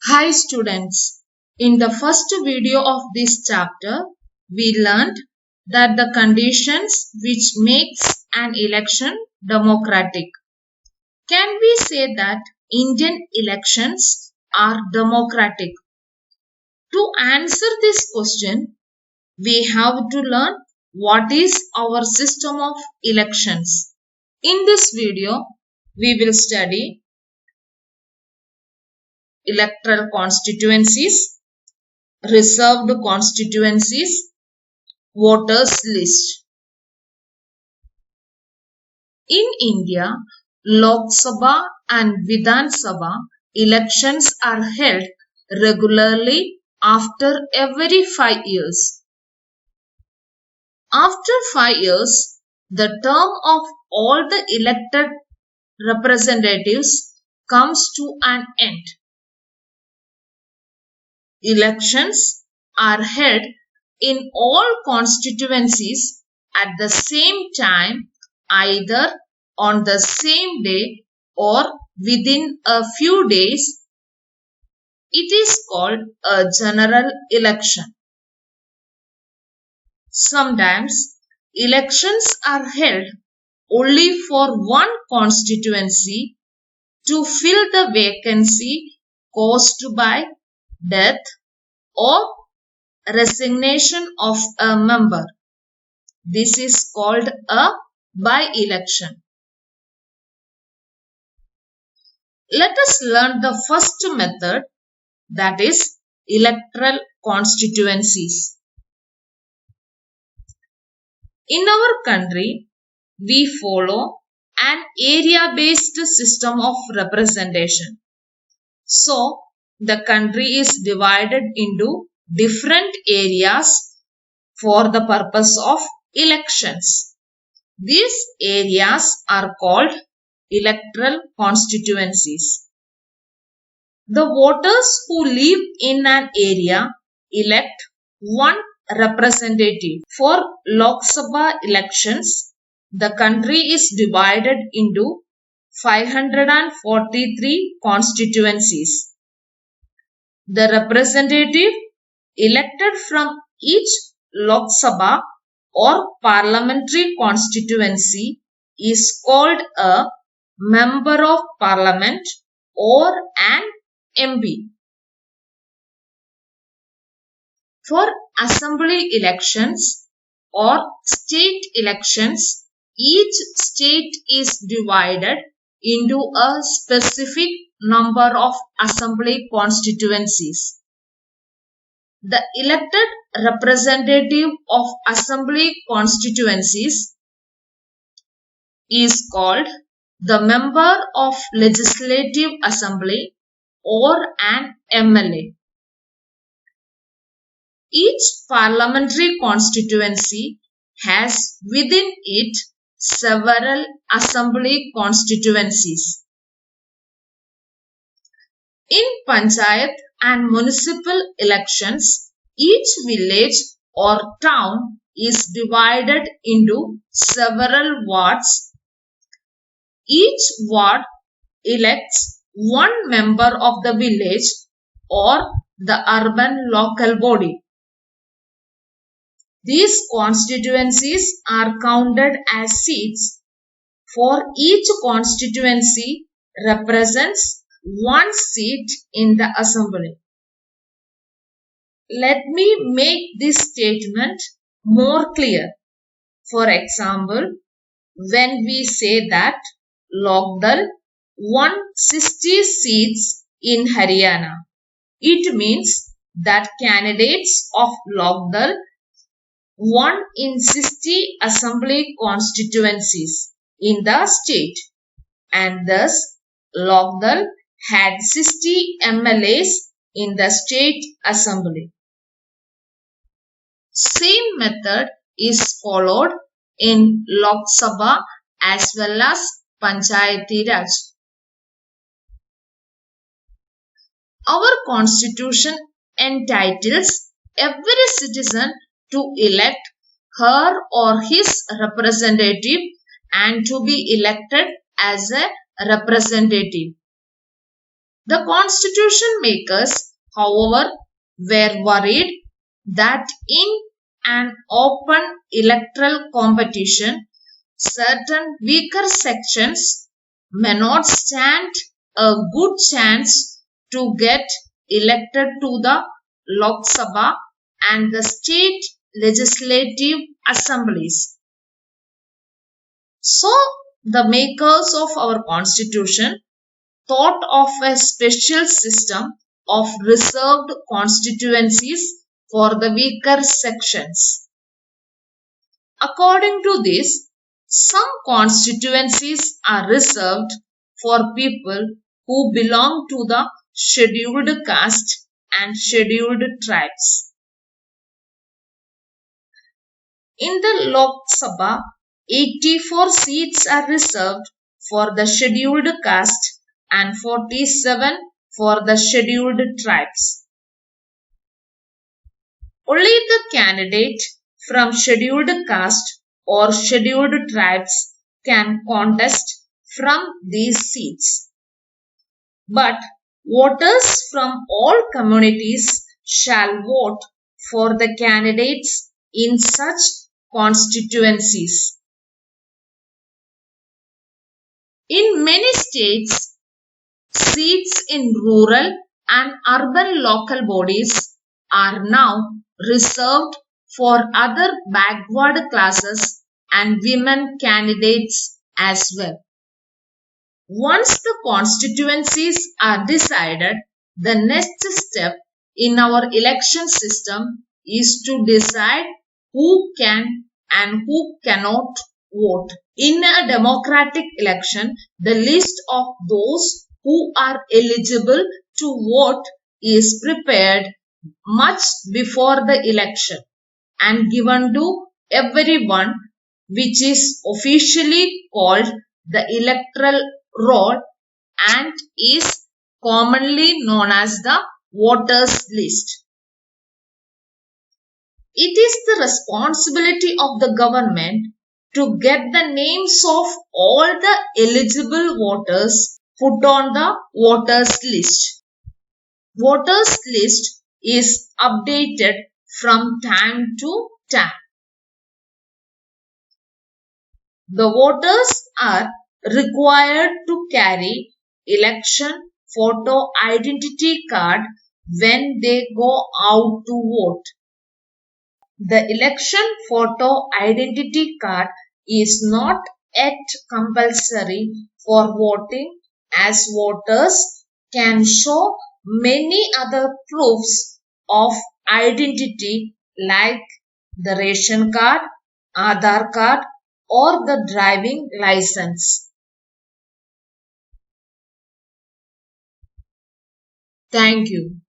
Hi students, in the first video of this chapter, we learned that the conditions which makes an election democratic. Can we say that Indian elections are democratic? To answer this question, we have to learn what is our system of elections. In this video, we will study electoral constituencies, reserved constituencies, voters list. In India, Lok Sabha and Vidhan Sabha elections are held regularly after every 5 years. After 5 years, the term of all the elected representatives comes to an end. Elections are held in all constituencies at the same time, either on the same day or within a few days. It is called a general election. Sometimes elections are held only for one constituency to fill the vacancy caused by death or resignation of a member. This is called a by-election. Let us learn the first method, that is electoral constituencies. In our country, we follow an area-based system of representation. So, the country is divided into different areas for the purpose of elections. These areas are called electoral constituencies. The voters who live in an area elect one representative. For Lok Sabha elections, the country is divided into 543 constituencies. The representative elected from each Lok Sabha or parliamentary constituency is called a member of parliament or an MP. For assembly elections or state elections, each state is divided into a specific number of assembly constituencies. The elected representative of assembly constituencies is called the member of legislative assembly or an MLA. Each parliamentary constituency has within it several assembly constituencies. In panchayat and municipal elections, each village or town is divided into several wards. Each ward elects one member of the village or the urban local body. These constituencies are counted as seats. For each constituency represents one seat in the assembly. Let me make this statement more clear. For example, when we say that Lok Dal won 60 seats in Haryana, it means that candidates of Lok Dal won in 60 assembly constituencies in the state, and thus Lok Dal had 60 MLAs in the state assembly. Same method is followed in Lok Sabha as well as Panchayati Raj. Our constitution entitles every citizen to elect her or his representative and to be elected as a representative. The constitution makers, however, were worried that in an open electoral competition, certain weaker sections may not stand a good chance to get elected to the Lok Sabha and the state legislative assemblies. So, the makers of our constitution thought of a special system of reserved constituencies for the weaker sections. According to this, some constituencies are reserved for people who belong to the scheduled caste and scheduled tribes. In the Lok Sabha, 84 seats are reserved for the scheduled caste and 47 for the scheduled tribes. Only the candidate from scheduled caste or scheduled tribes can contest from these seats. But voters from all communities shall vote for the candidates in such constituencies. In many states, seats in rural and urban local bodies are now reserved for other backward classes and women candidates as well. Once the constituencies are decided, the next step in our election system is to decide who can and who cannot vote. In a democratic election, the list of those who are eligible to vote is prepared much before the election and given to everyone, which is officially called the electoral roll and is commonly known as the voters list. It is the responsibility of the government to get the names of all the eligible voters put on the voters list. Voters list is updated from time to time. The voters are required to carry election photo identity card when they go out to vote. The election photo identity card is not yet compulsory for voting, as voters can show many other proofs of identity like the ration card, Aadhaar card, or the driving license. Thank you.